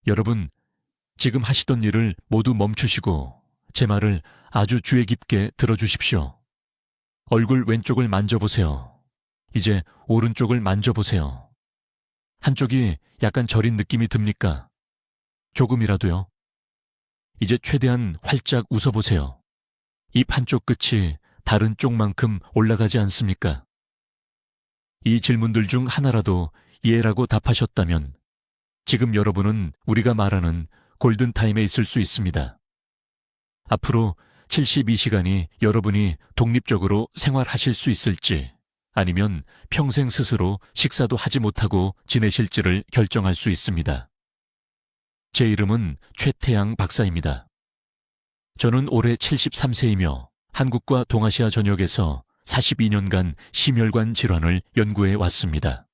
여러분, 지금 하시던 일을 모두 멈추시고 제 말을 아주 주의 깊게 들어주십시오. 얼굴 왼쪽을 만져보세요. 이제 오른쪽을 만져보세요. 한쪽이 약간 저린 느낌이 듭니까? 조금이라도요. 이제 최대한 활짝 웃어보세요. 입 한쪽 끝이 다른 쪽만큼 올라가지 않습니까? 이 질문들 중 하나라도 예라고 답하셨다면 지금 여러분은 우리가 말하는 골든타임에 있을 수 있습니다. 앞으로 72시간이 여러분이 독립적으로 생활하실 수 있을지 아니면 평생 스스로 식사도 하지 못하고 지내실지를 결정할 수 있습니다. 제 이름은 최태양 박사입니다. 저는 올해 73세이며 한국과 동아시아 전역에서 42년간 심혈관 질환을 연구해 왔습니다.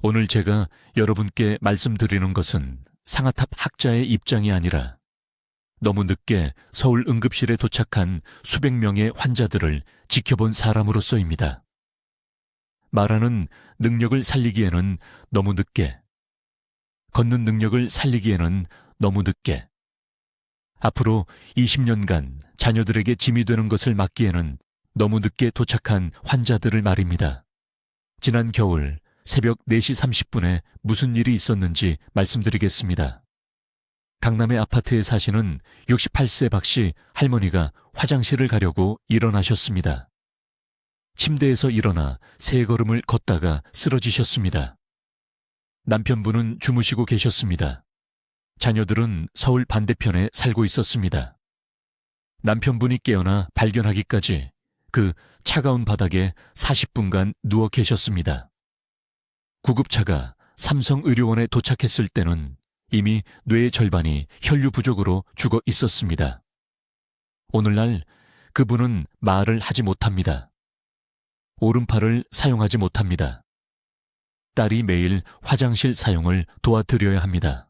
오늘 제가 여러분께 말씀드리는 것은 상아탑 학자의 입장이 아니라 너무 늦게 서울 응급실에 도착한 수백 명의 환자들을 지켜본 사람으로서입니다. 말하는 능력을 살리기에는 너무 늦게, 걷는 능력을 살리기에는 너무 늦게, 앞으로 20년간 자녀들에게 짐이 되는 것을 막기에는 너무 늦게 도착한 환자들을 말입니다. 지난 겨울 새벽 4시 30분에 무슨 일이 있었는지 말씀드리겠습니다. 강남의 아파트에 사시는 68세 박씨 할머니가 화장실을 가려고 일어나셨습니다. 침대에서 일어나 3걸음을 걷다가 쓰러지셨습니다. 남편분은 주무시고 계셨습니다. 자녀들은 서울 반대편에 살고 있었습니다. 남편분이 깨어나 발견하기까지 그 차가운 바닥에 40분간 누워 계셨습니다. 구급차가 삼성의료원에 도착했을 때는 이미 뇌의 절반이 혈류 부족으로 죽어 있었습니다. 오늘날 그분은 말을 하지 못합니다. 오른팔을 사용하지 못합니다. 딸이 매일 화장실 사용을 도와드려야 합니다.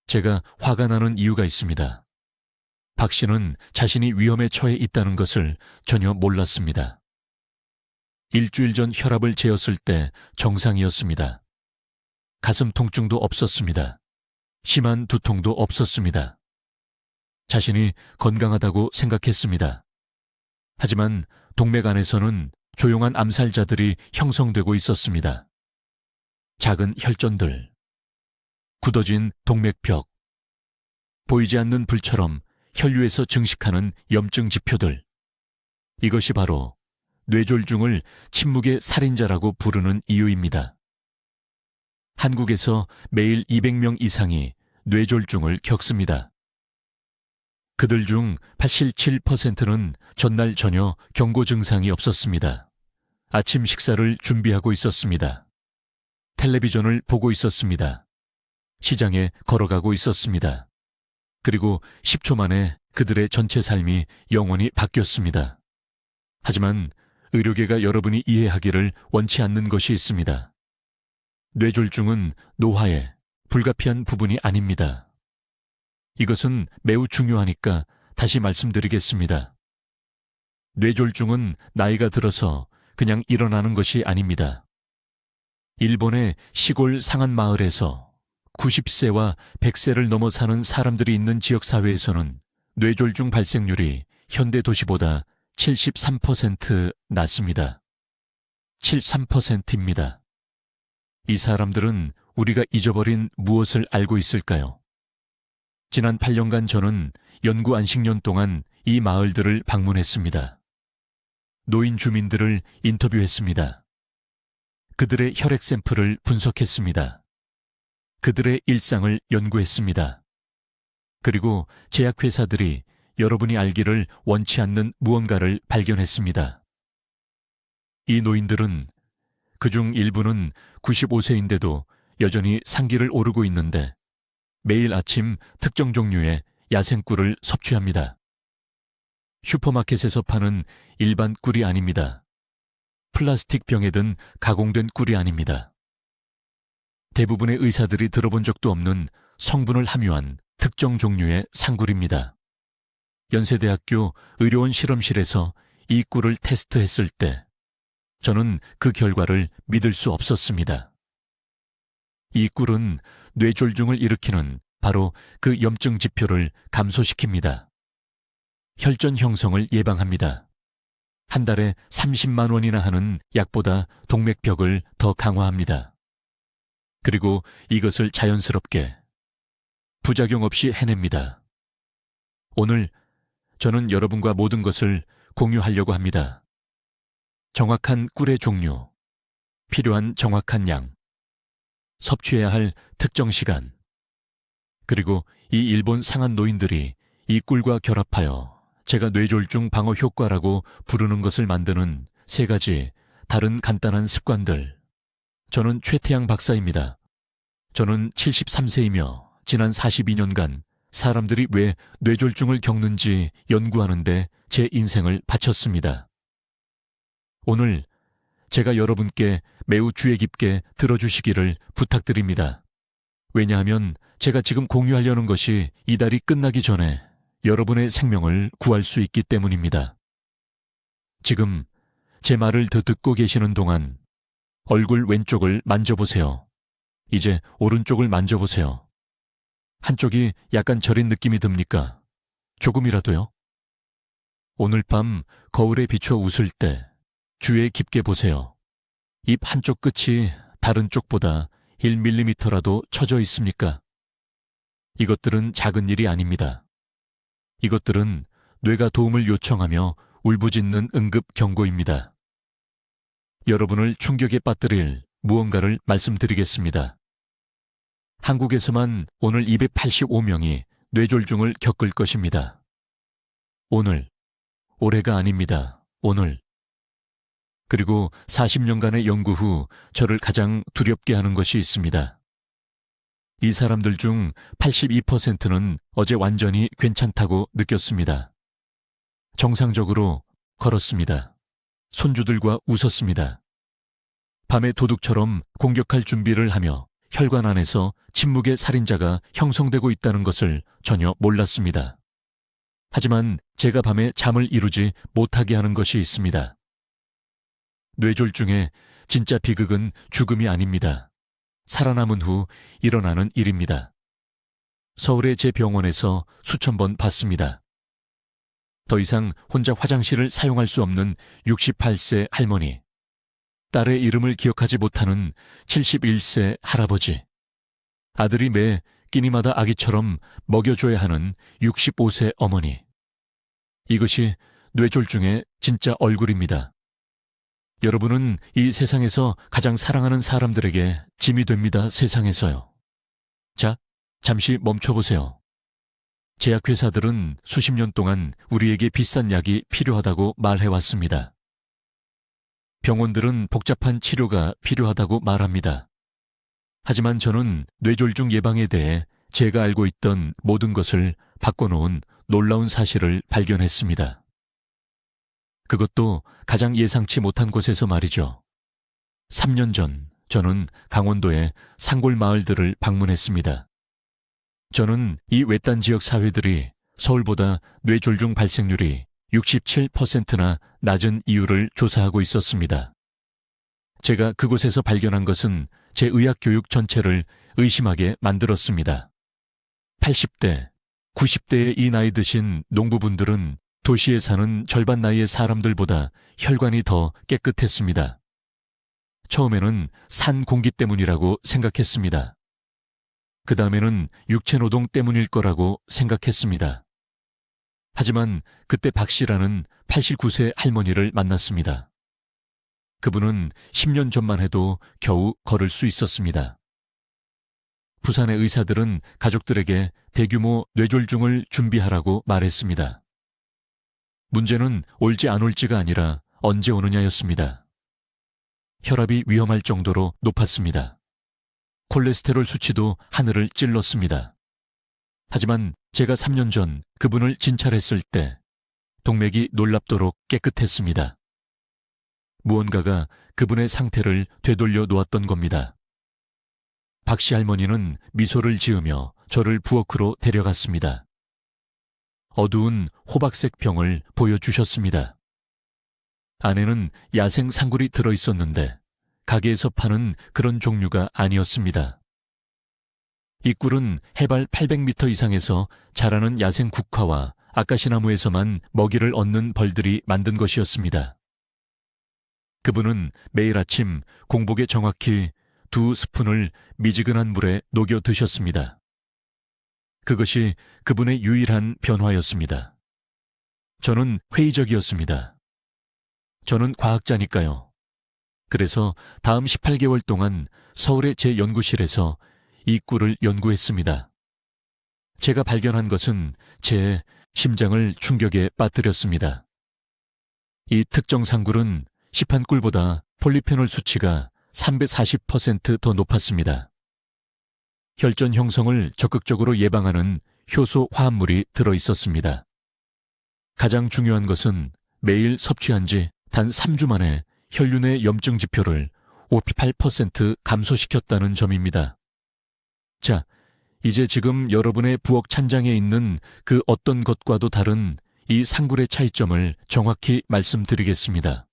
제가 화가 나는 이유가 있습니다. 박 씨는 자신이 위험에 처해 있다는 것을 전혀 몰랐습니다. 일주일 전 혈압을 재었을 때 정상이었습니다. 가슴 통증도 없었습니다. 심한 두통도 없었습니다. 자신이 건강하다고 생각했습니다. 하지만 동맥 안에서는 조용한 암살자들이 형성되고 있었습니다. 작은 혈전들, 굳어진 동맥벽, 보이지 않는 불처럼 혈류에서 증식하는 염증 지표들. 이것이 바로 뇌졸중을 침묵의 살인자라고 부르는 이유입니다. 한국에서 매일 200명 이상이 뇌졸중을 겪습니다. 그들 중 87%는 전날 전혀 경고 증상이 없었습니다. 아침 식사를 준비하고 있었습니다. 텔레비전을 보고 있었습니다. 시장에 걸어가고 있었습니다. 그리고 10초 만에 그들의 전체 삶이 영원히 바뀌었습니다. 하지만 의료계가 여러분이 이해하기를 원치 않는 것이 있습니다. 뇌졸중은 노화의 불가피한 부분이 아닙니다. 이것은 매우 중요하니까 다시 말씀드리겠습니다. 뇌졸중은 나이가 들어서 그냥 일어나는 것이 아닙니다. 일본의 시골 상한 마을에서 90세와 100세를 넘어 사는 사람들이 있는 지역사회에서는 뇌졸중 발생률이 현대 도시보다 73% 낮습니다. 73%입니다. 이 사람들은 우리가 잊어버린 무엇을 알고 있을까요? 지난 8년간 저는 연구 안식년 동안 이 마을들을 방문했습니다. 노인 주민들을 인터뷰했습니다. 그들의 혈액 샘플을 분석했습니다. 그들의 일상을 연구했습니다. 그리고 제약회사들이 여러분이 알기를 원치 않는 무언가를 발견했습니다. 이 노인들은 그중 일부는 95세인데도 여전히 상기를 오르고 있는데 매일 아침 특정 종류의 야생꿀을 섭취합니다. 슈퍼마켓에서 파는 일반 꿀이 아닙니다. 플라스틱 병에 든 가공된 꿀이 아닙니다. 대부분의 의사들이 들어본 적도 없는 성분을 함유한 특정 종류의 상꿀입니다. 연세대학교 의료원 실험실에서 이 꿀을 테스트했을 때 저는 그 결과를 믿을 수 없었습니다. 이 꿀은 뇌졸중을 일으키는 바로 그 염증 지표를 감소시킵니다. 혈전 형성을 예방합니다. 한 달에 30만 원이나 하는 약보다 동맥벽을 더 강화합니다. 그리고 이것을 자연스럽게 부작용 없이 해냅니다. 오늘 저는 여러분과 모든 것을 공유하려고 합니다. 정확한 꿀의 종류, 필요한 정확한 양, 섭취해야 할 특정 시간, 그리고 이 일본 상한 노인들이 이 꿀과 결합하여 제가 뇌졸중 방어 효과라고 부르는 것을 만드는 3가지 다른 간단한 습관들. 저는 최태양 박사입니다. 저는 73세이며 지난 42년간 사람들이 왜 뇌졸중을 겪는지 연구하는데 제 인생을 바쳤습니다. 오늘 제가 여러분께 매우 주의 깊게 들어주시기를 부탁드립니다. 왜냐하면 제가 지금 공유하려는 것이 이달이 끝나기 전에 여러분의 생명을 구할 수 있기 때문입니다. 지금 제 말을 듣고 계시는 동안 얼굴 왼쪽을 만져보세요. 이제 오른쪽을 만져보세요. 한쪽이 약간 저린 느낌이 듭니까? 조금이라도요? 오늘 밤 거울에 비춰 웃을 때 주의 깊게 보세요. 입 한쪽 끝이 다른 쪽보다 1mm라도 처져 있습니까? 이것들은 작은 일이 아닙니다. 이것들은 뇌가 도움을 요청하며 울부짖는 응급 경고입니다. 여러분을 충격에 빠뜨릴 무언가를 말씀드리겠습니다. 한국에서만 오늘 285명이 뇌졸중을 겪을 것입니다. 오늘, 올해가 아닙니다. 오늘. 그리고 40년간의 연구 후 저를 가장 두렵게 하는 것이 있습니다. 이 사람들 중 82%는 어제 완전히 괜찮다고 느꼈습니다. 정상적으로 걸었습니다. 손주들과 웃었습니다. 밤에 도둑처럼 공격할 준비를 하며 혈관 안에서 침묵의 살인자가 형성되고 있다는 것을 전혀 몰랐습니다. 하지만 제가 밤에 잠을 이루지 못하게 하는 것이 있습니다. 뇌졸중의 진짜 비극은 죽음이 아닙니다. 살아남은 후 일어나는 일입니다. 서울의 제 병원에서 수천 번 봤습니다. 더 이상 혼자 화장실을 사용할 수 없는 68세 할머니, 딸의 이름을 기억하지 못하는 71세 할아버지, 아들이 매 끼니마다 아기처럼 먹여줘야 하는 65세 어머니. 이것이 뇌졸중의 진짜 얼굴입니다. 여러분은 이 세상에서 가장 사랑하는 사람들에게 짐이 됩니다. 세상에서요. 자, 잠시 멈춰보세요. 제약회사들은 수십 년 동안 우리에게 비싼 약이 필요하다고 말해왔습니다. 병원들은 복잡한 치료가 필요하다고 말합니다. 하지만 저는 뇌졸중 예방에 대해 제가 알고 있던 모든 것을 바꿔놓은 놀라운 사실을 발견했습니다. 그것도 가장 예상치 못한 곳에서 말이죠. 3년 전 저는 강원도의 산골 마을들을 방문했습니다. 저는 이 외딴 지역 사회들이 서울보다 뇌졸중 발생률이 67%나 낮은 이유를 조사하고 있었습니다. 제가 그곳에서 발견한 것은 제 의학 교육 전체를 의심하게 만들었습니다. 80대, 90대의 이 나이 드신 농부분들은 도시에 사는 절반 나이의 사람들보다 혈관이 더 깨끗했습니다. 처음에는 산 공기 때문이라고 생각했습니다. 그 다음에는 육체노동 때문일 거라고 생각했습니다. 하지만 그때 박 씨라는 89세 할머니를 만났습니다. 그분은 10년 전만 해도 겨우 걸을 수 있었습니다. 부산의 의사들은 가족들에게 대규모 뇌졸중을 준비하라고 말했습니다. 문제는 올지 안 올지가 아니라 언제 오느냐였습니다. 혈압이 위험할 정도로 높았습니다. 콜레스테롤 수치도 하늘을 찔렀습니다. 하지만 제가 3년 전 그분을 진찰했을 때 동맥이 놀랍도록 깨끗했습니다. 무언가가 그분의 상태를 되돌려 놓았던 겁니다. 박씨 할머니는 미소를 지으며 저를 부엌으로 데려갔습니다. 어두운 호박색 병을 보여주셨습니다. 안에는 야생 상굴이 들어있었는데 가게에서 파는 그런 종류가 아니었습니다. 이 꿀은 해발 800m 이상에서 자라는 야생 국화와 아카시나무에서만 먹이를 얻는 벌들이 만든 것이었습니다. 그분은 매일 아침 공복에 정확히 2스푼을 미지근한 물에 녹여 드셨습니다. 그것이 그분의 유일한 변화였습니다. 저는 회의적이었습니다. 저는 과학자니까요. 그래서 다음 18개월 동안 서울의 제 연구실에서 이 꿀을 연구했습니다. 제가 발견한 것은 제 심장을 충격에 빠뜨렸습니다. 이 특정 상굴은 시판 꿀보다 폴리페놀 수치가 340% 더 높았습니다. 혈전 형성을 적극적으로 예방하는 효소 화합물이 들어 있었습니다. 가장 중요한 것은 매일 섭취한 지 단 3주 만에 혈류 내 염증 지표를 58% 감소시켰다는 점입니다. 자, 이제 지금 여러분의 부엌 찬장에 있는 그 어떤 것과도 다른 이 상굴의 차이점을 정확히 말씀드리겠습니다.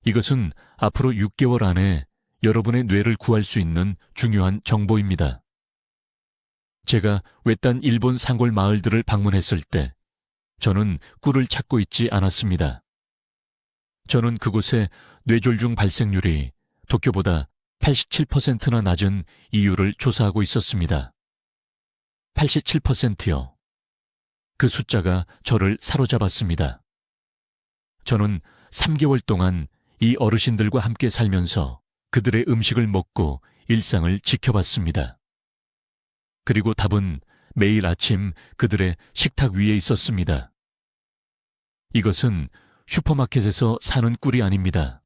이것은 앞으로 6개월 안에 여러분의 뇌를 구할 수 있는 중요한 정보입니다. 제가 외딴 일본 상골 마을들을 방문했을 때 저는 꿀을 찾고 있지 않았습니다. 저는 그곳의 뇌졸중 발생률이 도쿄보다 87%나 낮은 이유를 조사하고 있었습니다. 87%요. 그 숫자가 저를 사로잡았습니다. 저는 3개월 동안 이 어르신들과 함께 살면서 그들의 음식을 먹고 일상을 지켜봤습니다. 그리고 답은 매일 아침 그들의 식탁 위에 있었습니다. 이것은 슈퍼마켓에서 사는 꿀이 아닙니다.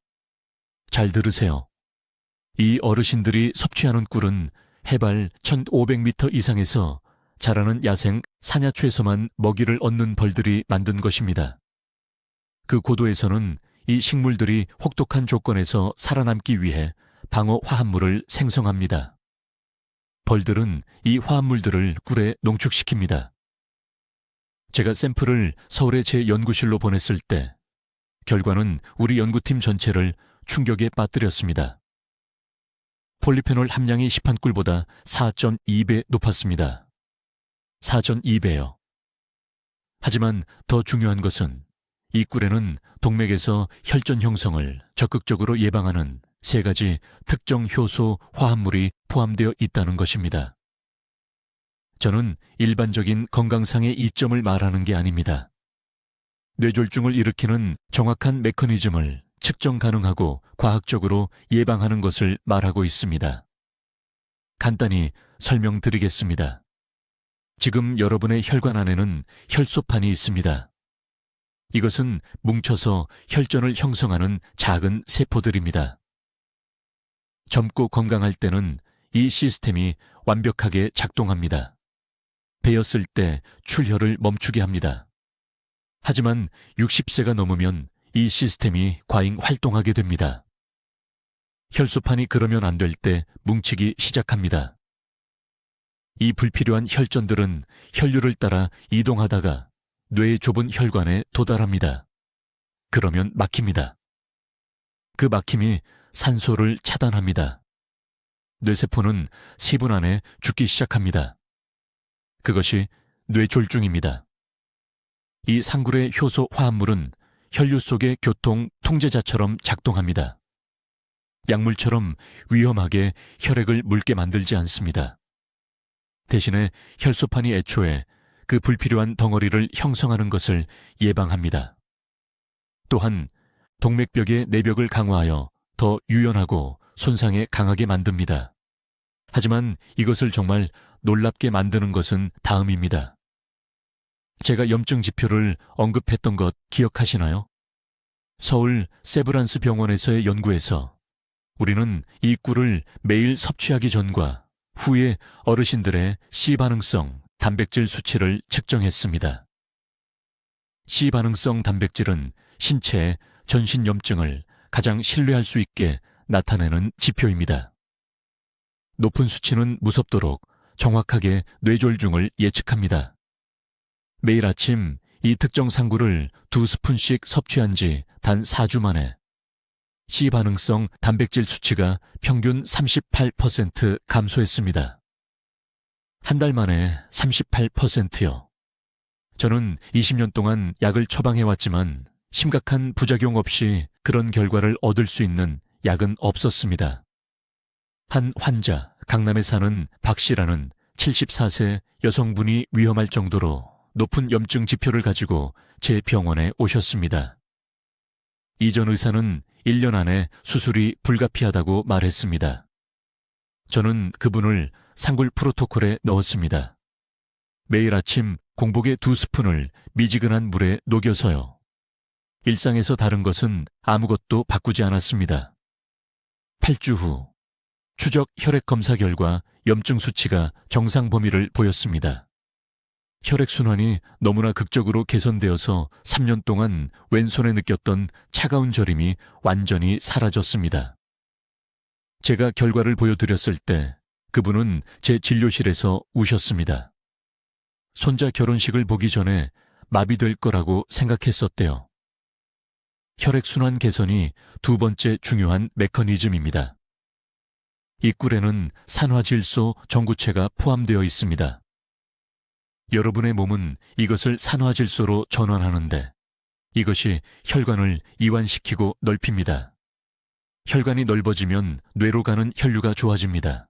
잘 들으세요. 이 어르신들이 섭취하는 꿀은 해발 1500m 이상에서 자라는 야생 산야초에서만 먹이를 얻는 벌들이 만든 것입니다. 그 고도에서는 이 식물들이 혹독한 조건에서 살아남기 위해 방어 화합물을 생성합니다. 벌들은 이 화합물들을 꿀에 농축시킵니다. 제가 샘플을 서울의 제 연구실로 보냈을 때 결과는 우리 연구팀 전체를 충격에 빠뜨렸습니다. 폴리페놀 함량이 시판 꿀보다 4.2배 높았습니다. 4.2배요. 하지만 더 중요한 것은 이 꿀에는 동맥에서 혈전 형성을 적극적으로 예방하는 3가지 특정 효소 화합물이 포함되어 있다는 것입니다. 저는 일반적인 건강상의 이점을 말하는 게 아닙니다. 뇌졸중을 일으키는 정확한 메커니즘을 측정 가능하고 과학적으로 예방하는 것을 말하고 있습니다. 간단히 설명드리겠습니다. 지금 여러분의 혈관 안에는 혈소판이 있습니다. 이것은 뭉쳐서 혈전을 형성하는 작은 세포들입니다. 젊고 건강할 때는 이 시스템이 완벽하게 작동합니다. 베었을 때 출혈을 멈추게 합니다. 하지만 60세가 넘으면 이 시스템이 과잉 활동하게 됩니다. 혈소판이 그러면 안 될 때 뭉치기 시작합니다. 이 불필요한 혈전들은 혈류를 따라 이동하다가 뇌의 좁은 혈관에 도달합니다. 그러면 막힙니다. 그 막힘이 산소를 차단합니다. 뇌세포는 10분 안에 죽기 시작합니다. 그것이 뇌졸중입니다. 이 상굴의 효소 화합물은 혈류 속의 교통 통제자처럼 작동합니다. 약물처럼 위험하게 혈액을 묽게 만들지 않습니다. 대신에 혈소판이 애초에 그 불필요한 덩어리를 형성하는 것을 예방합니다. 또한 동맥벽의 내벽을 강화하여 더 유연하고 손상에 강하게 만듭니다. 하지만 이것을 정말 놀랍게 만드는 것은 다음입니다. 제가 염증 지표를 언급했던 것 기억하시나요? 서울 세브란스 병원에서의 연구에서 우리는 이 꿀을 매일 섭취하기 전과 후에 어르신들의 C반응성 단백질 수치를 측정했습니다. C반응성 단백질은 신체의 전신 염증을 가장 신뢰할 수 있게 나타내는 지표입니다. 높은 수치는 무섭도록 정확하게 뇌졸중을 예측합니다. 매일 아침 이 특정 상구를 2스푼씩 섭취한 지 단 4주 만에 C반응성 단백질 수치가 평균 38% 감소했습니다. 한 달 만에 38%요. 저는 20년 동안 약을 처방해왔지만 심각한 부작용 없이 그런 결과를 얻을 수 있는 약은 없었습니다. 한 환자, 강남에 사는 박 씨라는 74세 여성분이 위험할 정도로 높은 염증 지표를 가지고 제 병원에 오셨습니다. 이전 의사는 1년 안에 수술이 불가피하다고 말했습니다. 저는 그분을 상굴 프로토콜에 넣었습니다. 매일 아침 공복에 2스푼을 미지근한 물에 녹여서요. 일상에서 다른 것은 아무것도 바꾸지 않았습니다. 8주 후 추적 혈액 검사 결과 염증 수치가 정상 범위를 보였습니다. 혈액순환이 너무나 극적으로 개선되어서 3년 동안 왼손에 느꼈던 차가운 저림이 완전히 사라졌습니다. 제가 결과를 보여드렸을 때 그분은 제 진료실에서 우셨습니다. 손자 결혼식을 보기 전에 마비될 거라고 생각했었대요. 혈액순환 개선이 두 번째 중요한 메커니즘입니다. 이 꿀에는 산화질소 전구체가 포함되어 있습니다. 여러분의 몸은 이것을 산화질소로 전환하는데 이것이 혈관을 이완시키고 넓힙니다. 혈관이 넓어지면 뇌로 가는 혈류가 좋아집니다.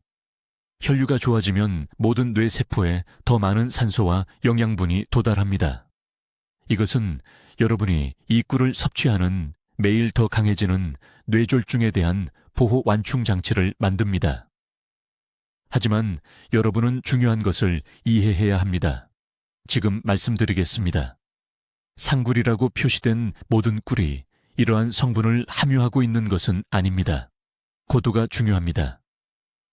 혈류가 좋아지면 모든 뇌세포에 더 많은 산소와 영양분이 도달합니다. 이것은 여러분이 이 꿀을 섭취하는 매일 더 강해지는 뇌졸중에 대한 보호 완충 장치를 만듭니다. 하지만 여러분은 중요한 것을 이해해야 합니다. 지금 말씀드리겠습니다. 상굴이라고 표시된 모든 꿀이 이러한 성분을 함유하고 있는 것은 아닙니다. 고도가 중요합니다.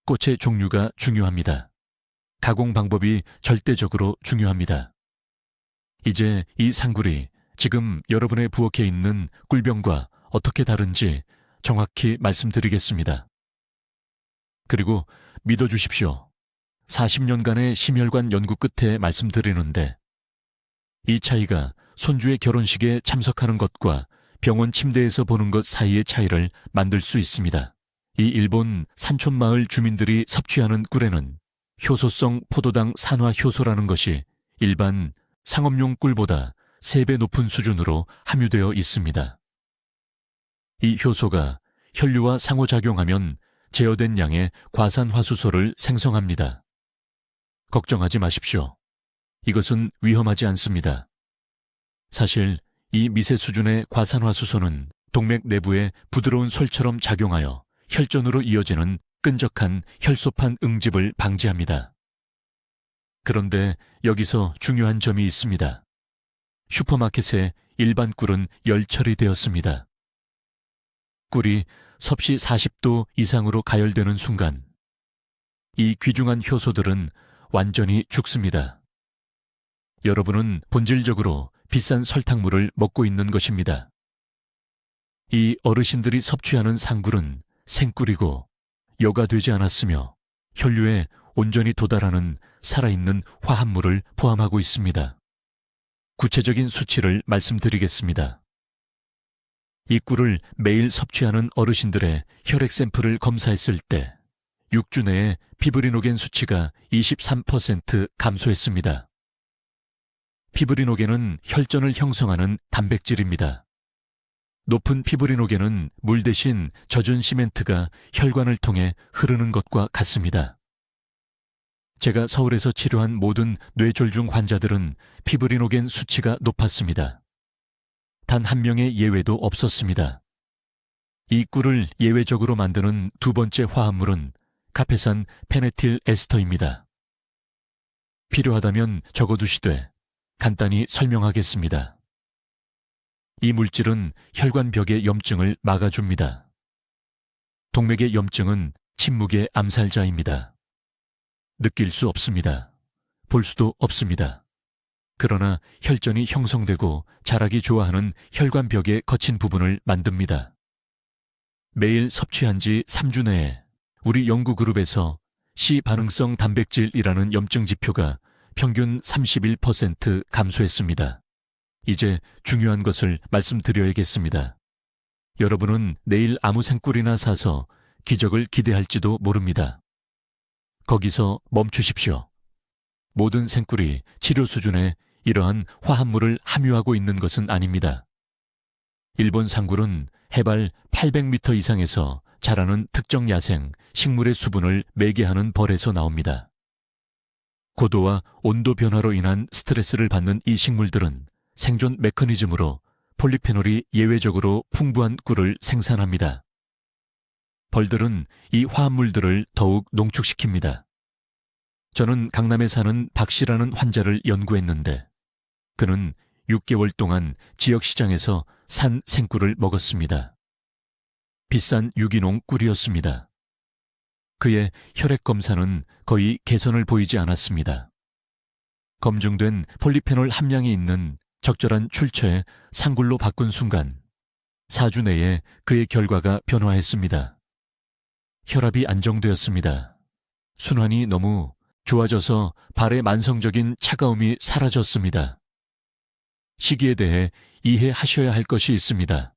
꽃의 종류가 중요합니다. 가공 방법이 절대적으로 중요합니다. 이제 이 상굴이 지금 여러분의 부엌에 있는 꿀병과 어떻게 다른지 정확히 말씀드리겠습니다. 그리고 믿어주십시오. 40년간의 심혈관 연구 끝에 말씀드리는데 이 차이가 손주의 결혼식에 참석하는 것과 병원 침대에서 보는 것 사이의 차이를 만들 수 있습니다. 이 일본 산촌마을 주민들이 섭취하는 꿀에는 효소성 포도당 산화 효소라는 것이 일반 상업용 꿀보다 3배 높은 수준으로 함유되어 있습니다. 이 효소가 혈류와 상호작용하면 제어된 양의 과산화수소를 생성합니다. 걱정하지 마십시오. 이것은 위험하지 않습니다. 사실 이 미세 수준의 과산화수소는 동맥 내부에 부드러운 솔처럼 작용하여 혈전으로 이어지는 끈적한 혈소판 응집을 방지합니다. 그런데 여기서 중요한 점이 있습니다. 슈퍼마켓에 일반 꿀은 열처리 되었습니다. 꿀이 섭씨 40도 이상으로 가열되는 순간 이 귀중한 효소들은 완전히 죽습니다. 여러분은 본질적으로 비싼 설탕물을 먹고 있는 것입니다. 이 어르신들이 섭취하는 상굴은 생꿀이고 여과되지 않았으며 혈류에 온전히 도달하는 살아있는 화합물을 포함하고 있습니다. 구체적인 수치를 말씀드리겠습니다. 이 꿀을 매일 섭취하는 어르신들의 혈액 샘플을 검사했을 때 6주 내에 피브리노겐 수치가 23% 감소했습니다. 피브리노겐은 혈전을 형성하는 단백질입니다. 높은 피브리노겐은 물 대신 젖은 시멘트가 혈관을 통해 흐르는 것과 같습니다. 제가 서울에서 치료한 모든 뇌졸중 환자들은 피브리노겐 수치가 높았습니다. 단 한 명의 예외도 없었습니다. 이 꿀을 예외적으로 만드는 두 번째 화합물은 카페산 페네틸 에스터입니다. 필요하다면 적어두시되 간단히 설명하겠습니다. 이 물질은 혈관벽의 염증을 막아줍니다. 동맥의 염증은 침묵의 암살자입니다. 느낄 수 없습니다. 볼 수도 없습니다. 그러나 혈전이 형성되고 자라기 좋아하는 혈관벽의 거친 부분을 만듭니다. 매일 섭취한 지 3주 내에 우리 연구그룹에서 C반응성 단백질이라는 염증 지표가 평균 31% 감소했습니다. 이제 중요한 것을 말씀드려야겠습니다. 여러분은 내일 아무 생꿀이나 사서 기적을 기대할지도 모릅니다. 거기서 멈추십시오. 모든 생꿀이 치료 수준에 이러한 화합물을 함유하고 있는 것은 아닙니다. 일본 상굴은 해발 800m 이상에서 자라는 특정 야생, 식물의 수분을 매개하는 벌에서 나옵니다. 고도와 온도 변화로 인한 스트레스를 받는 이 식물들은 생존 메커니즘으로 폴리페놀이 예외적으로 풍부한 꿀을 생산합니다. 벌들은 이 화합물들을 더욱 농축시킵니다. 저는 강남에 사는 박 씨라는 환자를 연구했는데 그는 6개월 동안 지역 시장에서 산 생꿀을 먹었습니다. 비싼 유기농 꿀이었습니다. 그의 혈액 검사는 거의 개선을 보이지 않았습니다. 검증된 폴리페놀 함량이 있는 적절한 출처에 상굴로 바꾼 순간 4주 내에 그의 결과가 변화했습니다. 혈압이 안정되었습니다. 순환이 너무 좋아져서 발의 만성적인 차가움이 사라졌습니다. 시기에 대해 이해하셔야 할 것이 있습니다.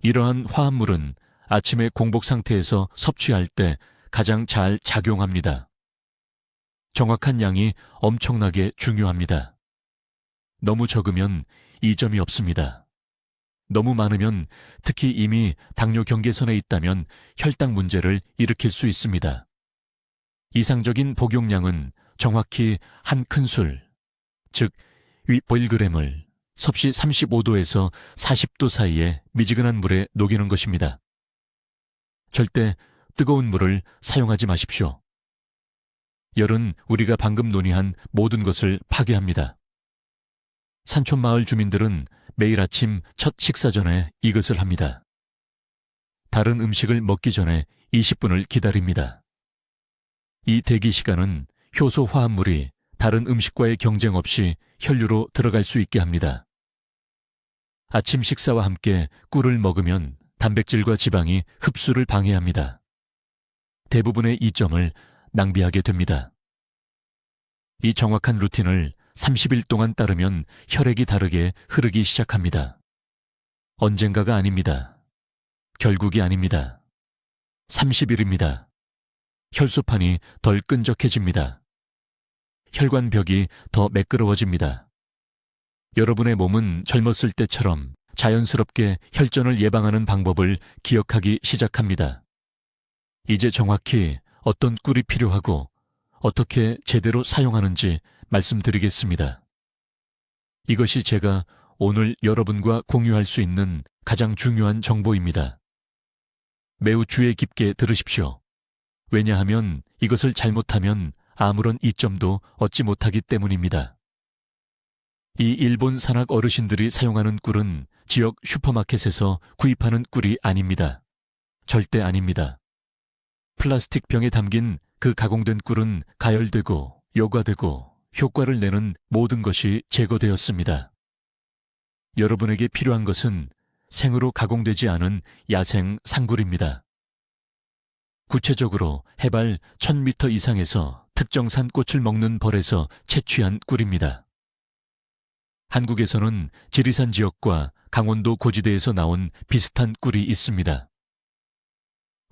이러한 화합물은 아침에 공복 상태에서 섭취할 때 가장 잘 작용합니다. 정확한 양이 엄청나게 중요합니다. 너무 적으면 이점이 없습니다. 너무 많으면 특히 이미 당뇨 경계선에 있다면 혈당 문제를 일으킬 수 있습니다. 이상적인 복용량은 정확히 한 큰술, 즉 윗보일그램을 섭씨 35도에서 40도 사이에 미지근한 물에 녹이는 것입니다. 절대 뜨거운 물을 사용하지 마십시오. 열은 우리가 방금 논의한 모든 것을 파괴합니다. 산촌마을 주민들은 매일 아침 첫 식사 전에 이것을 합니다. 다른 음식을 먹기 전에 20분을 기다립니다. 이 대기 시간은 효소 화합물이 다른 음식과의 경쟁 없이 혈류로 들어갈 수 있게 합니다. 아침 식사와 함께 꿀을 먹으면 단백질과 지방이 흡수를 방해합니다. 대부분의 이점을 낭비하게 됩니다. 이 정확한 루틴을 30일 동안 따르면 혈액이 다르게 흐르기 시작합니다. 언젠가가 아닙니다. 결국이 아닙니다. 30일입니다. 혈소판이 덜 끈적해집니다. 혈관벽이 더 매끄러워집니다. 여러분의 몸은 젊었을 때처럼 자연스럽게 혈전을 예방하는 방법을 기억하기 시작합니다. 이제 정확히 어떤 꿀이 필요하고 어떻게 제대로 사용하는지 말씀드리겠습니다. 이것이 제가 오늘 여러분과 공유할 수 있는 가장 중요한 정보입니다. 매우 주의 깊게 들으십시오. 왜냐하면 이것을 잘못하면 아무런 이점도 얻지 못하기 때문입니다. 이 일본 산악 어르신들이 사용하는 꿀은 지역 슈퍼마켓에서 구입하는 꿀이 아닙니다. 절대 아닙니다. 플라스틱 병에 담긴 그 가공된 꿀은 가열되고 요과되고 효과를 내는 모든 것이 제거되었습니다. 여러분에게 필요한 것은 생으로 가공되지 않은 야생 상굴입니다. 구체적으로 해발 1000m 이상에서 특정산 꽃을 먹는 벌에서 채취한 꿀입니다. 한국에서는 지리산 지역과 강원도 고지대에서 나온 비슷한 꿀이 있습니다.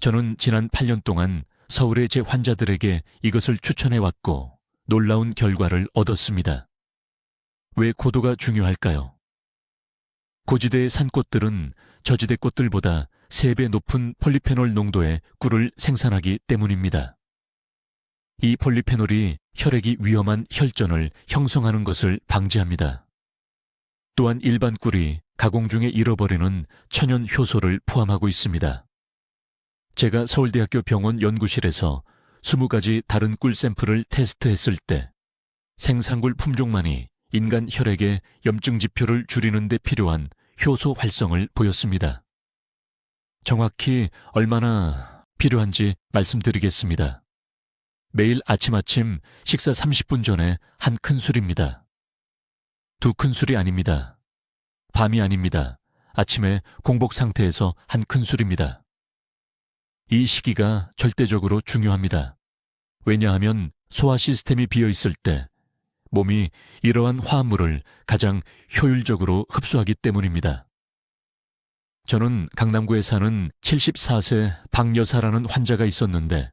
저는 지난 8년 동안 서울의 제 환자들에게 이것을 추천해왔고 놀라운 결과를 얻었습니다. 왜 고도가 중요할까요? 고지대의 산꽃들은 저지대 꽃들보다 3배 높은 폴리페놀 농도의 꿀을 생산하기 때문입니다. 이 폴리페놀이 혈액이 위험한 혈전을 형성하는 것을 방지합니다. 또한 일반 꿀이 가공 중에 잃어버리는 천연 효소를 포함하고 있습니다. 제가 서울대학교 병원 연구실에서 20가지 다른 꿀 샘플을 테스트했을 때 생상굴 품종만이 인간 혈액의 염증 지표를 줄이는 데 필요한 효소 활성을 보였습니다. 정확히 얼마나 필요한지 말씀드리겠습니다. 매일 아침 식사 30분 전에 한 큰술입니다. 2큰술이 아닙니다. 밤이 아닙니다. 아침에 공복 상태에서 한 큰술입니다. 이 시기가 절대적으로 중요합니다. 왜냐하면 소화 시스템이 비어있을 때 몸이 이러한 화합물을 가장 효율적으로 흡수하기 때문입니다. 저는 강남구에 사는 74세 박 여사라는 환자가 있었는데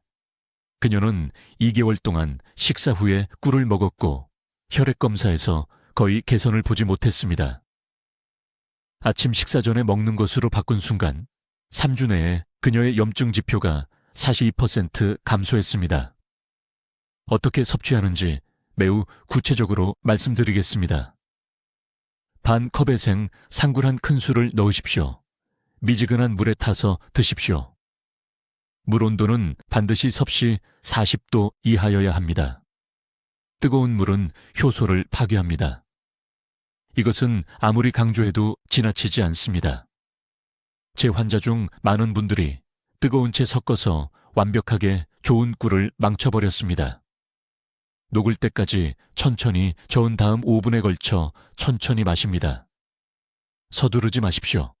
그녀는 2개월 동안 식사 후에 꿀을 먹었고 혈액 검사에서 거의 개선을 보지 못했습니다. 아침 식사 전에 먹는 것으로 바꾼 순간 3주 내에 그녀의 염증 지표가 42% 감소했습니다. 어떻게 섭취하는지 매우 구체적으로 말씀드리겠습니다. 반 컵에 생 상굴 한 큰술을 넣으십시오. 미지근한 물에 타서 드십시오. 물 온도는 반드시 섭씨 40도 이하여야 합니다. 뜨거운 물은 효소를 파괴합니다. 이것은 아무리 강조해도 지나치지 않습니다. 제 환자 중 많은 분들이 뜨거운 채 섞어서 완벽하게 좋은 꿀을 망쳐버렸습니다. 녹을 때까지 천천히 저은 다음 5분에 걸쳐 천천히 마십니다. 서두르지 마십시오.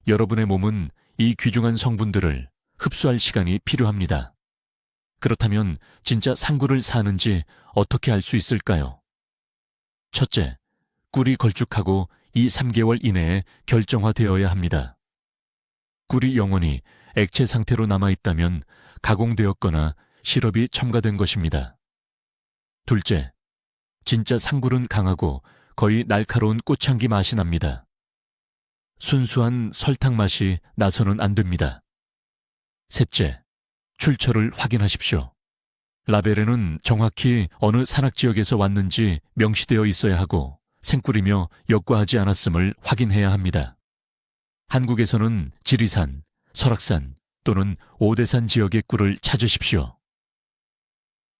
여러분의 몸은 이 귀중한 성분들을 흡수할 시간이 필요합니다. 그렇다면 진짜 상굴을 사는지 어떻게 알 수 있을까요? 첫째, 꿀이 걸쭉하고 2-3개월 이내에 결정화되어야 합니다. 꿀이 영원히 액체 상태로 남아있다면 가공되었거나 시럽이 첨가된 것입니다. 둘째, 진짜 상굴은 강하고 거의 날카로운 꽃향기 맛이 납니다. 순수한 설탕 맛이 나서는 안 됩니다. 셋째, 출처를 확인하십시오. 라벨에는 정확히 어느 산악지역에서 왔는지 명시되어 있어야 하고 생꿀이며 역과하지 않았음을 확인해야 합니다. 한국에서는 지리산, 설악산 또는 오대산 지역의 꿀을 찾으십시오.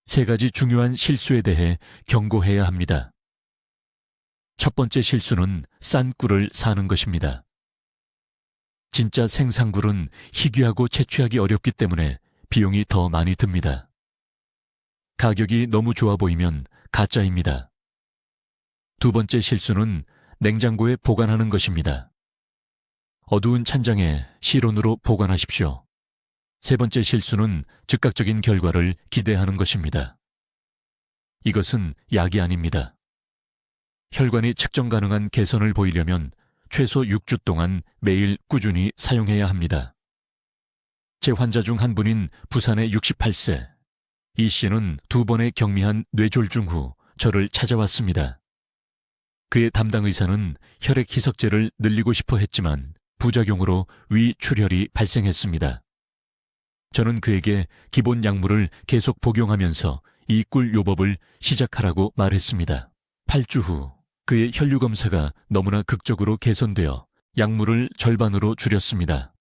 세 가지 중요한 실수에 대해 경고해야 합니다. 첫 번째 실수는 싼 꿀을 사는 것입니다. 진짜 생상굴은 희귀하고 채취하기 어렵기 때문에 비용이 더 많이 듭니다. 가격이 너무 좋아 보이면 가짜입니다. 두 번째 실수는 냉장고에 보관하는 것입니다. 어두운 찬장에 실온으로 보관하십시오. 세 번째 실수는 즉각적인 결과를 기대하는 것입니다. 이것은 약이 아닙니다. 혈관이 측정 가능한 개선을 보이려면 최소 6주 동안 매일 꾸준히 사용해야 합니다. 제 환자 중 한 분인 부산의 68세 이 씨는 2번의 경미한 뇌졸중 후 저를 찾아왔습니다. 그의 담당 의사는 혈액 희석제를 늘리고 싶어 했지만 부작용으로 위출혈이 발생했습니다. 저는 그에게 기본 약물을 계속 복용하면서 이 꿀 요법을 시작하라고 말했습니다. 8주 후 그의 혈류 검사가 너무나 극적으로 개선되어 약물을 절반으로 줄였습니다.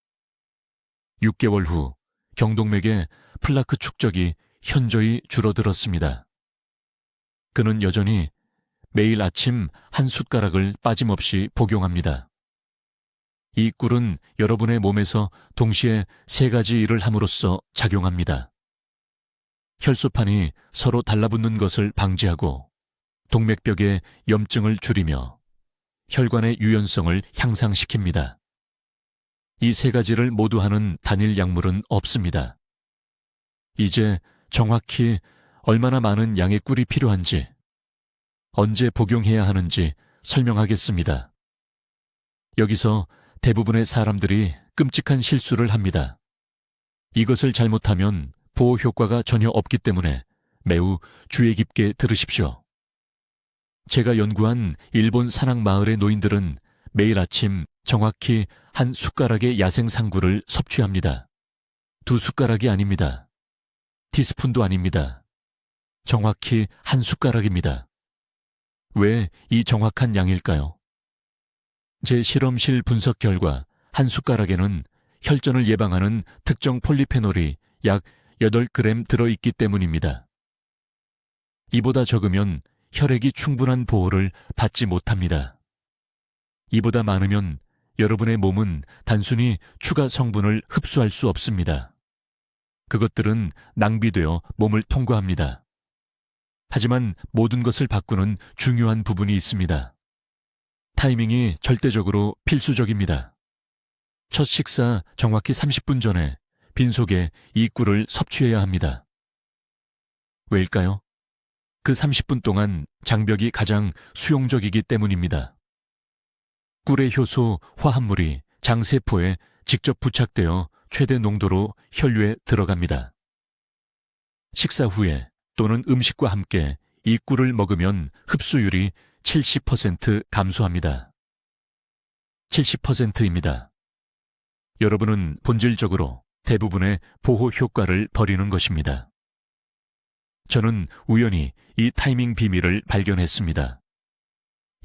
6개월 후 경동맥의 플라크 축적이 현저히 줄어들었습니다. 그는 여전히 매일 아침 한 숟가락을 빠짐없이 복용합니다. 이 꿀은 여러분의 몸에서 동시에 3가지 일을 함으로써 작용합니다. 혈소판이 서로 달라붙는 것을 방지하고 동맥벽의 염증을 줄이며 혈관의 유연성을 향상시킵니다. 이 3가지를 모두 하는 단일 약물은 없습니다. 이제 정확히 얼마나 많은 양의 꿀이 필요한지, 언제 복용해야 하는지 설명하겠습니다. 여기서 대부분의 사람들이 끔찍한 실수를 합니다. 이것을 잘못하면 보호 효과가 전혀 없기 때문에 매우 주의 깊게 들으십시오. 제가 연구한 일본 산악 마을의 노인들은 매일 아침 정확히 한 숟가락의 야생 상굴을 섭취합니다. 2숟가락이 아닙니다. 티스푼도 아닙니다. 정확히 한 숟가락입니다. 왜 이 정확한 양일까요? 제 실험실 분석 결과 한 숟가락에는 혈전을 예방하는 특정 폴리페놀이 약 8g 들어있기 때문입니다. 이보다 적으면 혈액이 충분한 보호를 받지 못합니다. 이보다 많으면 여러분의 몸은 단순히 추가 성분을 흡수할 수 없습니다. 그것들은 낭비되어 몸을 통과합니다. 하지만 모든 것을 바꾸는 중요한 부분이 있습니다. 타이밍이 절대적으로 필수적입니다. 첫 식사 정확히 30분 전에 빈속에 이 꿀을 섭취해야 합니다. 왜일까요? 그 30분 동안 장벽이 가장 수용적이기 때문입니다. 꿀의 효소 화합물이 장세포에 직접 부착되어 최대 농도로 혈류에 들어갑니다. 식사 후에 또는 음식과 함께 이 꿀을 먹으면 흡수율이 70% 감소합니다. 70%입니다. 여러분은 본질적으로 대부분의 보호 효과를 버리는 것입니다. 저는 우연히 이 타이밍 비밀을 발견했습니다.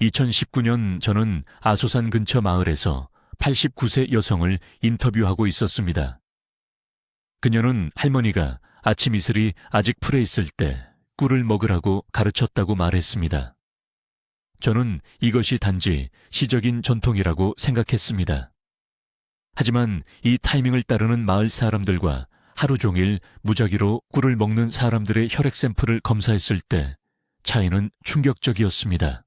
2019년 저는 아소산 근처 마을에서 89세 여성을 인터뷰하고 있었습니다. 그녀는 할머니가 아침 이슬이 아직 풀에 있을 때 꿀을 먹으라고 가르쳤다고 말했습니다. 저는 이것이 단지 시적인 전통이라고 생각했습니다. 하지만 이 타이밍을 따르는 마을 사람들과 하루 종일 무작위로 꿀을 먹는 사람들의 혈액 샘플을 검사했을 때 차이는 충격적이었습니다.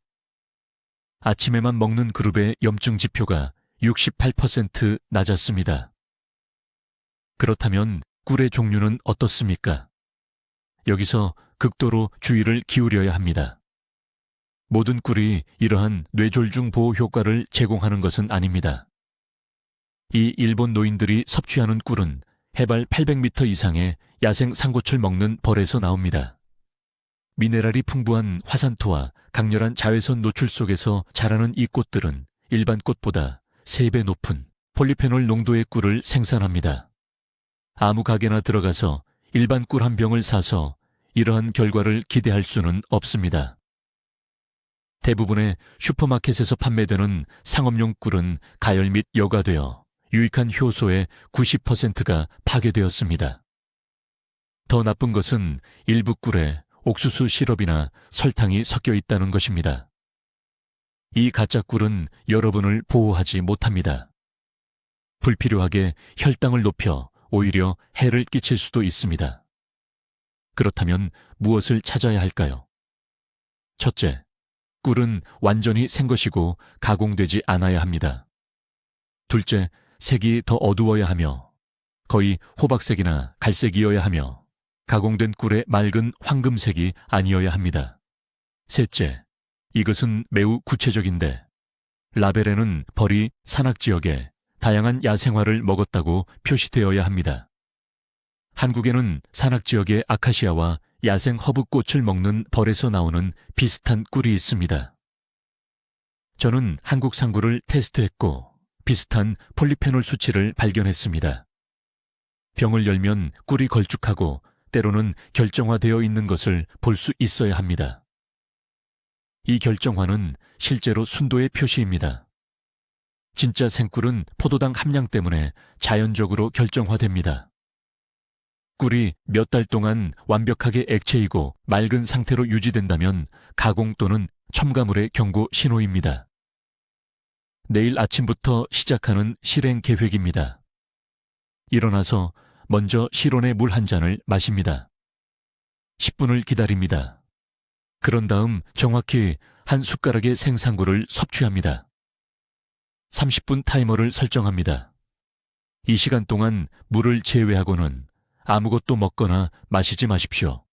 아침에만 먹는 그룹의 염증 지표가 68% 낮았습니다. 그렇다면 꿀의 종류는 어떻습니까? 여기서 극도로 주의를 기울여야 합니다. 모든 꿀이 이러한 뇌졸중 보호 효과를 제공하는 것은 아닙니다. 이 일본 노인들이 섭취하는 꿀은 해발 800m 이상의 야생 상고철 먹는 벌에서 나옵니다. 미네랄이 풍부한 화산토와 강렬한 자외선 노출 속에서 자라는 이 꽃들은 일반 꽃보다 3배 높은 폴리페놀 농도의 꿀을 생산합니다. 아무 가게나 들어가서 일반 꿀 한 병을 사서 이러한 결과를 기대할 수는 없습니다. 대부분의 슈퍼마켓에서 판매되는 상업용 꿀은 가열 및 여과되어 유익한 효소의 90%가 파괴되었습니다. 더 나쁜 것은 일부 꿀에 옥수수 시럽이나 설탕이 섞여 있다는 것입니다. 이 가짜 꿀은 여러분을 보호하지 못합니다. 불필요하게 혈당을 높여 오히려 해를 끼칠 수도 있습니다. 그렇다면 무엇을 찾아야 할까요? 첫째, 꿀은 완전히 생 것이고 가공되지 않아야 합니다. 둘째, 색이 더 어두워야 하며 거의 호박색이나 갈색이어야 하며 가공된 꿀의 맑은 황금색이 아니어야 합니다. 셋째, 이것은 매우 구체적인데 라벨에는 벌이 산악지역에 다양한 야생화를 먹었다고 표시되어야 합니다. 한국에는 산악지역의 아카시아와 야생 허브꽃을 먹는 벌에서 나오는 비슷한 꿀이 있습니다. 저는 한국 상구를 테스트했고 비슷한 폴리페놀 수치를 발견했습니다. 병을 열면 꿀이 걸쭉하고 때로는 결정화되어 있는 것을 볼 수 있어야 합니다. 이 결정화는 실제로 순도의 표시입니다. 진짜 생꿀은 포도당 함량 때문에 자연적으로 결정화됩니다. 꿀이 몇 달 동안 완벽하게 액체이고 맑은 상태로 유지된다면 가공 또는 첨가물의 경고 신호입니다. 내일 아침부터 시작하는 실행 계획입니다. 일어나서 먼저 실온의 물 한 잔을 마십니다. 10분을 기다립니다. 그런 다음 정확히 한 숟가락의 생상구를 섭취합니다. 30분 타이머를 설정합니다. 이 시간 동안 물을 제외하고는 아무것도 먹거나 마시지 마십시오.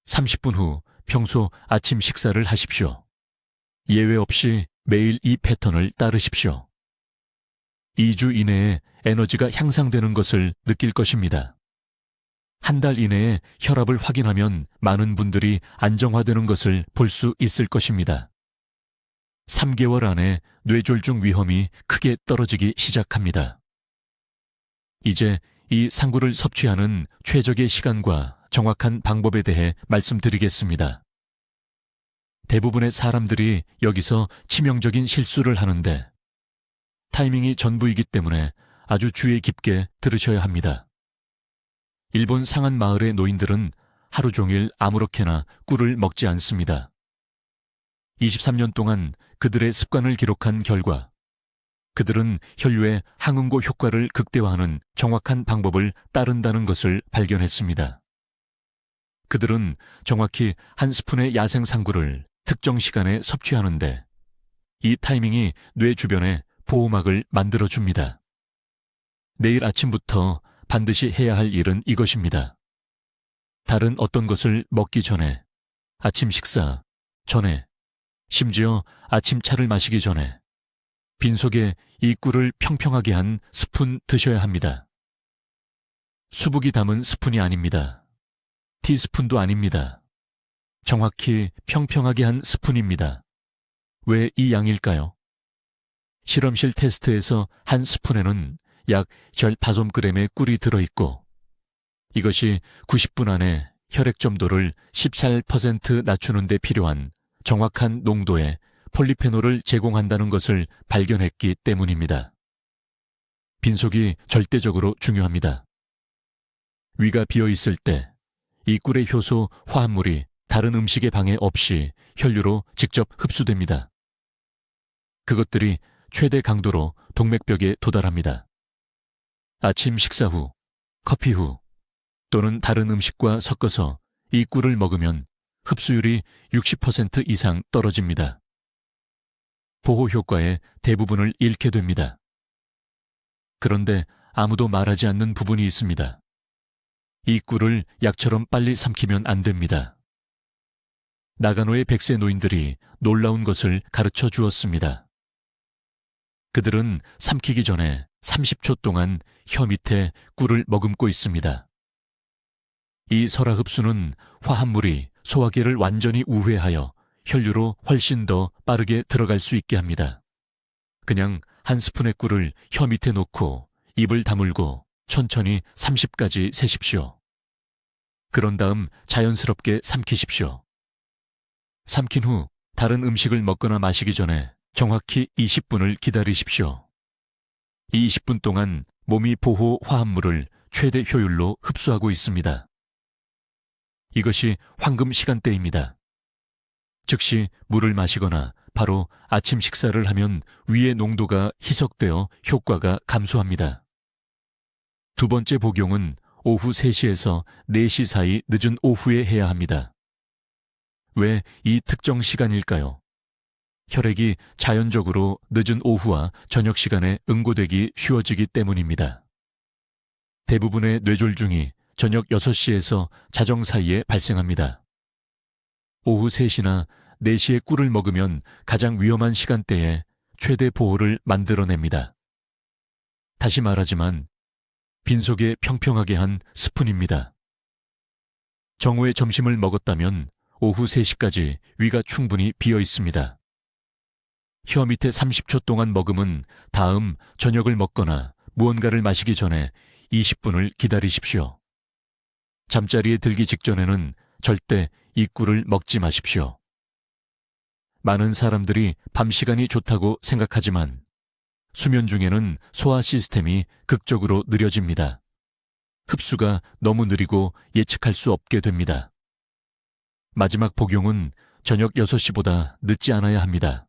30분 후 평소 아침 식사를 하십시오. 예외 없이 매일 이 패턴을 따르십시오. 2주 이내에 에너지가 향상되는 것을 느낄 것입니다. 한 달 이내에 혈압을 확인하면 많은 분들이 안정화되는 것을 볼 수 있을 것입니다. 3개월 안에 뇌졸중 위험이 크게 떨어지기 시작합니다. 이제 이 상구를 섭취하는 최적의 시간과 정확한 방법에 대해 말씀드리겠습니다. 대부분의 사람들이 여기서 치명적인 실수를 하는데 타이밍이 전부이기 때문에 아주 주의 깊게 들으셔야 합니다. 일본 상한 마을의 노인들은 하루 종일 아무렇게나 꿀을 먹지 않습니다. 23년 동안 그들의 습관을 기록한 결과 그들은 혈류의 항응고 효과를 극대화하는 정확한 방법을 따른다는 것을 발견했습니다. 그들은 정확히 한 스푼의 야생 상구를 특정 시간에 섭취하는데 이 타이밍이 뇌 주변에 보호막을 만들어줍니다. 내일 아침부터 반드시 해야 할 일은 이것입니다. 다른 어떤 것을 먹기 전에, 아침 식사 전에, 심지어 아침차를 마시기 전에 빈속에 이 꿀을 평평하게 한 스푼 드셔야 합니다. 수북이 담은 스푼이 아닙니다. 티스푼도 아닙니다. 정확히 평평하게 한 스푼입니다. 왜 이 양일까요? 실험실 테스트에서 한 스푼에는 약 15g의 꿀이 들어있고 이것이 90분 안에 혈액 점도를 14% 낮추는 데 필요한 정확한 농도의 폴리페놀을 제공한다는 것을 발견했기 때문입니다. 빈속이 절대적으로 중요합니다. 위가 비어 있을 때 이 꿀의 효소 화합물이 다른 음식의 방해 없이 혈류로 직접 흡수됩니다. 그것들이 최대 강도로 동맥벽에 도달합니다. 아침 식사 후, 커피 후 또는 다른 음식과 섞어서 이 꿀을 먹으면 흡수율이 60% 이상 떨어집니다. 보호 효과의 대부분을 잃게 됩니다. 그런데 아무도 말하지 않는 부분이 있습니다. 이 꿀을 약처럼 빨리 삼키면 안 됩니다. 나가노의 100세 노인들이 놀라운 것을 가르쳐 주었습니다. 그들은 삼키기 전에 30초 동안 혀 밑에 꿀을 머금고 있습니다. 이 설화 흡수는 화합물이 소화기를 완전히 우회하여 혈류로 훨씬 더 빠르게 들어갈 수 있게 합니다. 그냥 한 스푼의 꿀을 혀 밑에 놓고 입을 다물고 천천히 30까지 세십시오. 그런 다음 자연스럽게 삼키십시오. 삼킨 후 다른 음식을 먹거나 마시기 전에 정확히 20분을 기다리십시오. 이 20분 동안 몸이 보호 화합물을 최대 효율로 흡수하고 있습니다. 이것이 황금 시간대입니다. 즉시 물을 마시거나 바로 아침 식사를 하면 위의 농도가 희석되어 효과가 감소합니다. 두 번째 복용은 오후 3시에서 4시 사이 늦은 오후에 해야 합니다. 왜 이 특정 시간일까요? 혈액이 자연적으로 늦은 오후와 저녁 시간에 응고되기 쉬워지기 때문입니다. 대부분의 뇌졸중이 저녁 6시에서 자정 사이에 발생합니다. 오후 3시나 4시에 꿀을 먹으면 가장 위험한 시간대에 최대 보호를 만들어냅니다. 다시 말하지만 빈속에 평평하게 한 스푼입니다. 정오에 점심을 먹었다면 오후 3시까지 위가 충분히 비어 있습니다. 혀 밑에 30초 동안 머금은 다음 저녁을 먹거나 무언가를 마시기 전에 20분을 기다리십시오. 잠자리에 들기 직전에는 절대 이 꿀을 먹지 마십시오. 많은 사람들이 밤 시간이 좋다고 생각하지만 수면 중에는 소화 시스템이 극적으로 느려집니다. 흡수가 너무 느리고 예측할 수 없게 됩니다. 마지막 복용은 저녁 6시보다 늦지 않아야 합니다.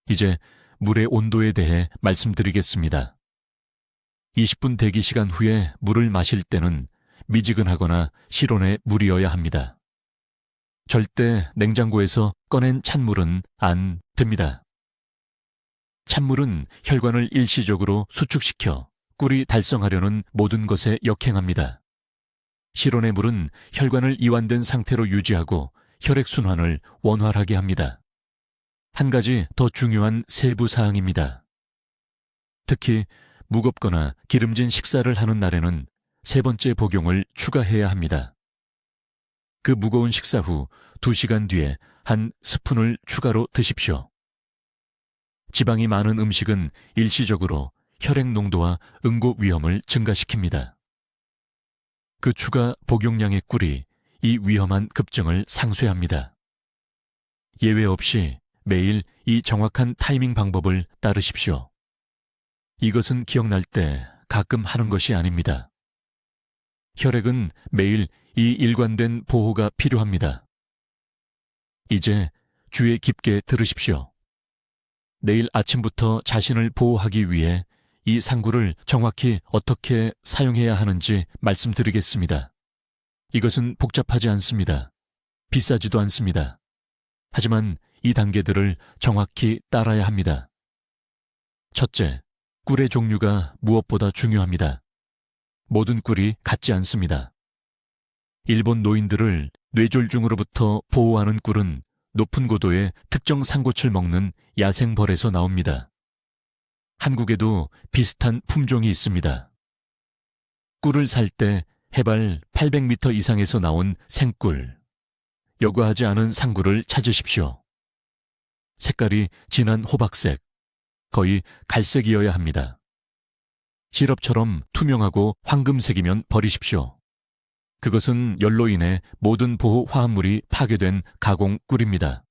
이제 물의 온도에 대해 말씀드리겠습니다. 20분 대기 시간 후에 물을 마실 때는 미지근하거나 실온의 물이어야 합니다. 절대 냉장고에서 꺼낸 찬물은 안 됩니다. 찬물은 혈관을 일시적으로 수축시켜 꿀이 달성하려는 모든 것에 역행합니다. 실온의 물은 혈관을 이완된 상태로 유지하고 혈액순환을 원활하게 합니다. 한 가지 더 중요한 세부 사항입니다. 특히 무겁거나 기름진 식사를 하는 날에는 세 번째 복용을 추가해야 합니다. 그 무거운 식사 후 2시간 뒤에 한 스푼을 추가로 드십시오. 지방이 많은 음식은 일시적으로 혈액 농도와 응고 위험을 증가시킵니다. 그 추가 복용량의 꿀이 이 위험한 급증을 상쇄합니다. 예외 없이 매일 이 정확한 타이밍 방법을 따르십시오. 이것은 기억날 때 가끔 하는 것이 아닙니다. 혈액은 매일 이 일관된 보호가 필요합니다. 이제 귀에 깊게 들으십시오. 내일 아침부터 자신을 보호하기 위해 이 상구를 정확히 어떻게 사용해야 하는지 말씀드리겠습니다. 이것은 복잡하지 않습니다. 비싸지도 않습니다. 하지만 이 단계들을 정확히 따라야 합니다. 첫째, 꿀의 종류가 무엇보다 중요합니다. 모든 꿀이 같지 않습니다. 일본 노인들을 뇌졸중으로부터 보호하는 꿀은 높은 고도의 특정 상고치를 먹는 야생벌에서 나옵니다. 한국에도 비슷한 품종이 있습니다. 꿀을 살 때 해발 800m 이상에서 나온 생꿀, 여과하지 않은 상구를 찾으십시오. 색깔이 진한 호박색, 거의 갈색이어야 합니다. 시럽처럼 투명하고 황금색이면 버리십시오. 그것은 열로 인해 모든 보호 화합물이 파괴된 가공 꿀입니다.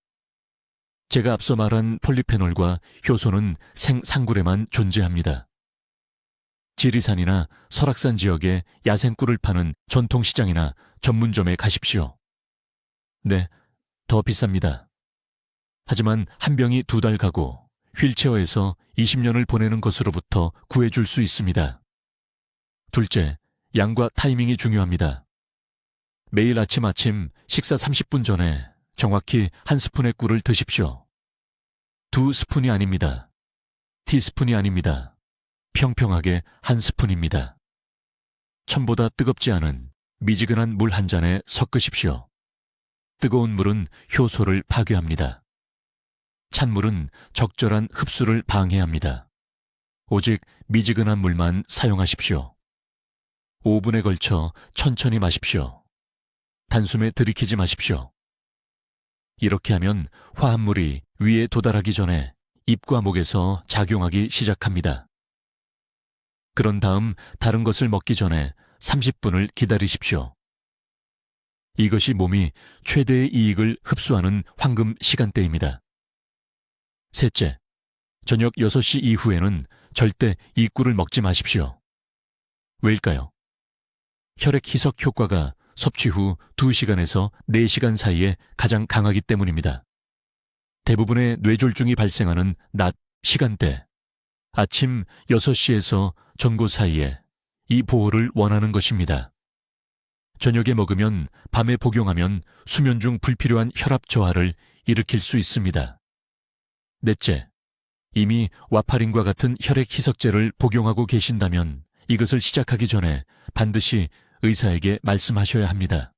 제가 앞서 말한 폴리페놀과 효소는 생상굴에만 존재합니다. 지리산이나 설악산 지역에 야생꿀을 파는 전통시장이나 전문점에 가십시오. 네, 더 비쌉니다. 하지만 한 병이 2달 가고 휠체어에서 20년을 보내는 것으로부터 구해줄 수 있습니다. 둘째, 양과 타이밍이 중요합니다. 매일 아침 식사 30분 전에 정확히 1스푼의 꿀을 드십시오. 2스푼이 아닙니다. 티스푼이 아닙니다. 평평하게 1스푼입니다. 천보다 뜨겁지 않은 미지근한 물 한 잔에 섞으십시오. 뜨거운 물은 효소를 파괴합니다. 찬물은 적절한 흡수를 방해합니다. 오직 미지근한 물만 사용하십시오. 5분에 걸쳐 천천히 마십시오. 단숨에 들이키지 마십시오. 이렇게 하면 화합물이 위에 도달하기 전에 입과 목에서 작용하기 시작합니다. 그런 다음 다른 것을 먹기 전에 30분을 기다리십시오. 이것이 몸이 최대의 이익을 흡수하는 황금 시간대입니다. 셋째, 저녁 6시 이후에는 절대 이 꿀을 먹지 마십시오. 왜일까요? 혈액 희석 효과가 섭취 후 2시간에서 4시간 사이에 가장 강하기 때문입니다. 대부분의 뇌졸중이 발생하는 낮 시간대, 아침 6시에서 전고 사이에 이 보호를 원하는 것입니다. 저녁에 먹으면 밤에 복용하면 수면 중 불필요한 혈압 저하를 일으킬 수 있습니다. 넷째, 이미 와파린과 같은 혈액 희석제를 복용하고 계신다면 이것을 시작하기 전에 반드시 의사에게 말씀하셔야 합니다.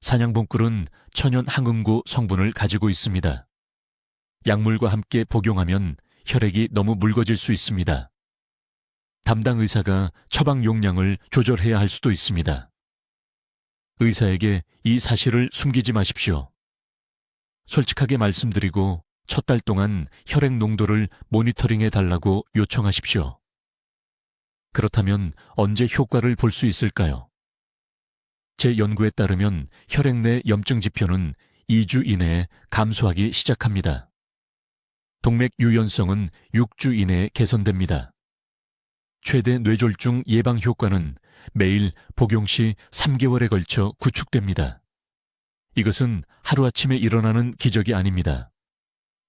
산양봉꿀은 천연 항응고 성분을 가지고 있습니다. 약물과 함께 복용하면 혈액이 너무 묽어질 수 있습니다. 담당 의사가 처방 용량을 조절해야 할 수도 있습니다. 의사에게 이 사실을 숨기지 마십시오. 솔직하게 말씀드리고 첫 달 동안 혈액 농도를 모니터링해 달라고 요청하십시오. 그렇다면 언제 효과를 볼 수 있을까요? 제 연구에 따르면 혈액 내 염증 지표는 2주 이내에 감소하기 시작합니다. 동맥 유연성은 6주 이내에 개선됩니다. 최대 뇌졸중 예방 효과는 매일 복용 시 3개월에 걸쳐 구축됩니다. 이것은 하루아침에 일어나는 기적이 아닙니다.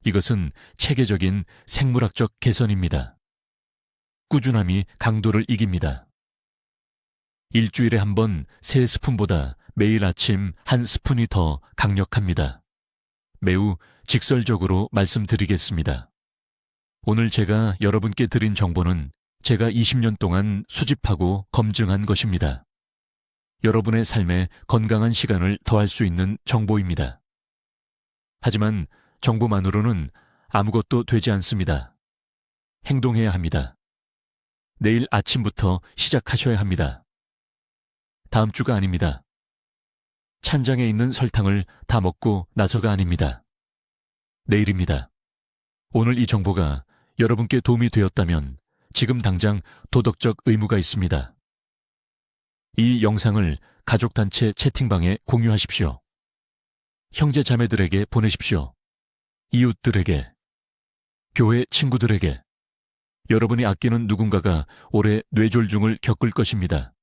이것은 체계적인 생물학적 개선입니다. 꾸준함이 강도를 이깁니다. 일주일에 한 번 3스푼보다 매일 아침 1스푼이 더 강력합니다. 매우 직설적으로 말씀드리겠습니다. 오늘 제가 여러분께 드린 정보는 제가 20년 동안 수집하고 검증한 것입니다. 여러분의 삶에 건강한 시간을 더할 수 있는 정보입니다. 하지만 정보만으로는 아무것도 되지 않습니다. 행동해야 합니다. 내일 아침부터 시작하셔야 합니다. 다음 주가 아닙니다. 찬장에 있는 설탕을 다 먹고 나서가 아닙니다. 내일입니다. 오늘 이 정보가 여러분께 도움이 되었다면 지금 당장 도덕적 의무가 있습니다. 이 영상을 가족단체 채팅방에 공유하십시오. 형제 자매들에게 보내십시오. 이웃들에게, 교회 친구들에게. 여러분이 아끼는 누군가가 올해 뇌졸중을 겪을 것입니다.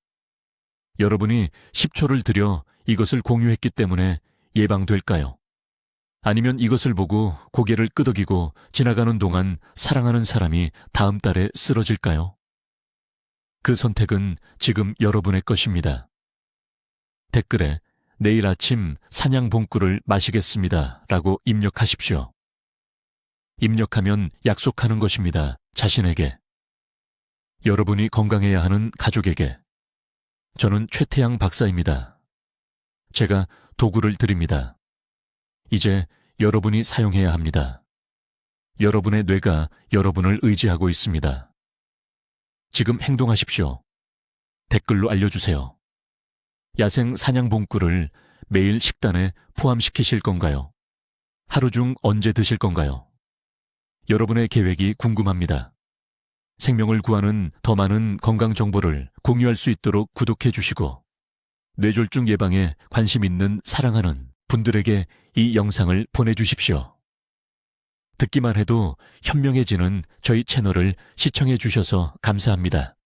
여러분이 10초를 들여 이것을 공유했기 때문에 예방될까요? 아니면 이것을 보고 고개를 끄덕이고 지나가는 동안 사랑하는 사람이 다음 달에 쓰러질까요? 그 선택은 지금 여러분의 것입니다. 댓글에 내일 아침 산양봉꿀을 마시겠습니다 라고 입력하십시오. 입력하면 약속하는 것입니다. 자신에게. 여러분이 건강해야 하는 가족에게. 저는 최태양 박사입니다. 제가 도구를 드립니다. 이제 여러분이 사용해야 합니다. 여러분의 뇌가 여러분을 의지하고 있습니다. 지금 행동하십시오. 댓글로 알려주세요. 야생 사냥봉꿀을 매일 식단에 포함시키실 건가요? 하루 중 언제 드실 건가요? 여러분의 계획이 궁금합니다. 생명을 구하는 더 많은 건강 정보를 공유할 수 있도록 구독해 주시고 뇌졸중 예방에 관심 있는 사랑하는 분들에게 이 영상을 보내주십시오. 듣기만 해도 현명해지는 저희 채널을 시청해 주셔서 감사합니다.